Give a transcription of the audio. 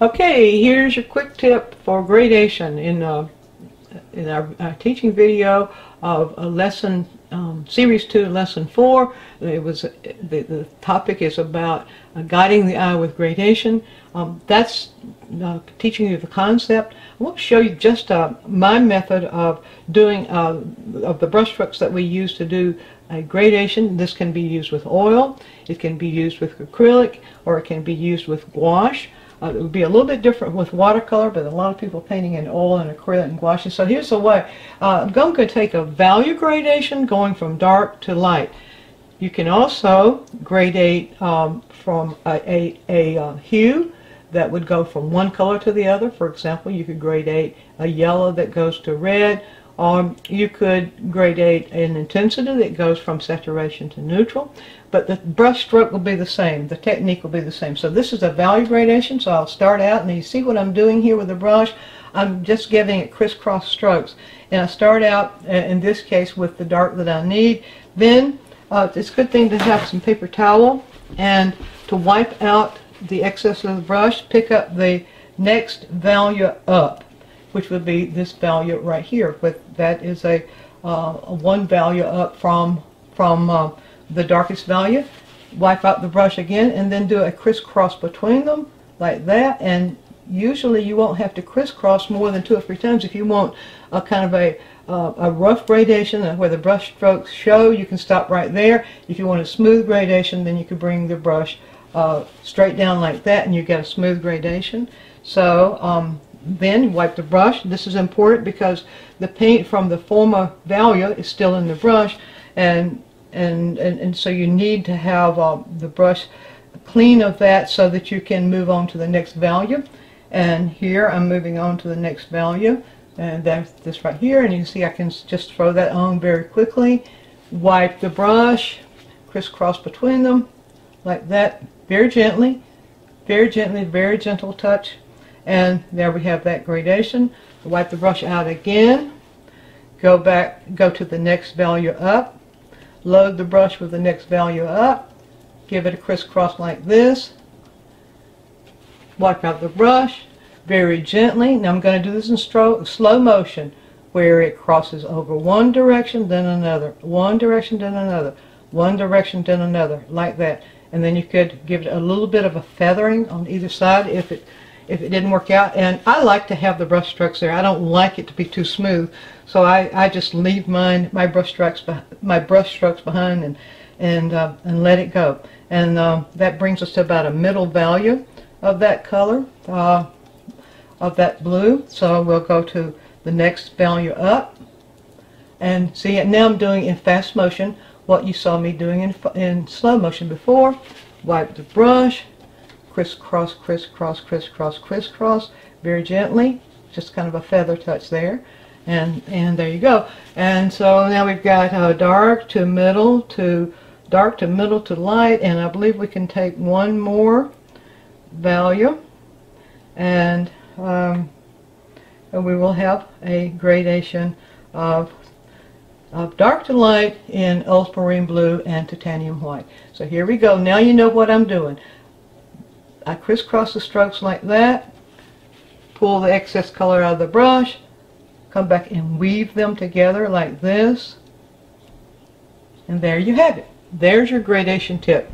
Okay, here's your quick tip for gradation in our teaching video of a lesson, series 2, lesson 4. It was the topic is about guiding the eye with gradation. That's teaching you the concept. I want to show you just my method of doing of the brush strokes that we use to do a gradation. This can be used with oil, it can be used with acrylic, or it can be used with gouache. It would be a little bit different with watercolor, but a lot of people painting in oil and acrylic and gouache. So here's the way. I'm going to take a value gradation going from dark to light. You can also gradate from a hue that would go from one color to the other. For example, you could gradate a yellow that goes to red, or you could gradate an intensity that goes from saturation to neutral. But the brush stroke will be the same. The technique will be the same. So this is a value gradation. So I'll start out, and you see what I'm doing here with the brush. I'm just giving it crisscross strokes. And I start out, in this case, with the dark that I need. Then it's a good thing to have some paper towel and to wipe out the excess of the brush. Pick up the next value up, which would be this value right here. But that is a one value up from the darkest value. Wipe out the brush again and then do a crisscross between them like that. And usually you won't have to crisscross more than 2 or 3 times. If you want a kind of a rough gradation where the brush strokes show, you can stop right there. If you want a smooth gradation, then you can bring the brush straight down like that and you get a smooth gradation. So then wipe the brush. This is important because the paint from the former value is still in the brush, and so you need to have the brush clean of that so that you can move on to the next value. And here I'm moving on to the next value, and that's this right here, and you can see I can just throw that on very quickly. Wipe the brush, crisscross between them like that, very gently, very gentle touch. And there we have that gradation. Wipe the brush out again, go to the next value up, load the brush with the next value up, give it a crisscross like this, wipe out the brush very gently. Now I'm going to do this in slow motion, where it crosses over one direction, then another, one direction, then another, one direction, then another, like that. And then you could give it a little bit of a feathering on either side if it didn't work out. And I like to have the brush strokes there. I don't like it to be too smooth, so I just leave my brush strokes behind and let it go. And that brings us to about a middle value of that color, of that blue. So we'll go to the next value up, and see it now. I'm doing in fast motion what you saw me doing in slow motion before. Wipe the brush, crisscross, crisscross, crisscross, crisscross, very gently, just kind of a feather touch there, and there you go. And so now we've got dark to middle to dark to middle to light, and I believe we can take one more value, and we will have a gradation of dark to light in ultramarine blue and titanium white. So here we go. Now you know what I'm doing. I crisscross the strokes like that, pull the excess color out of the brush, come back and weave them together like this, and there you have it. There's your gradation tip.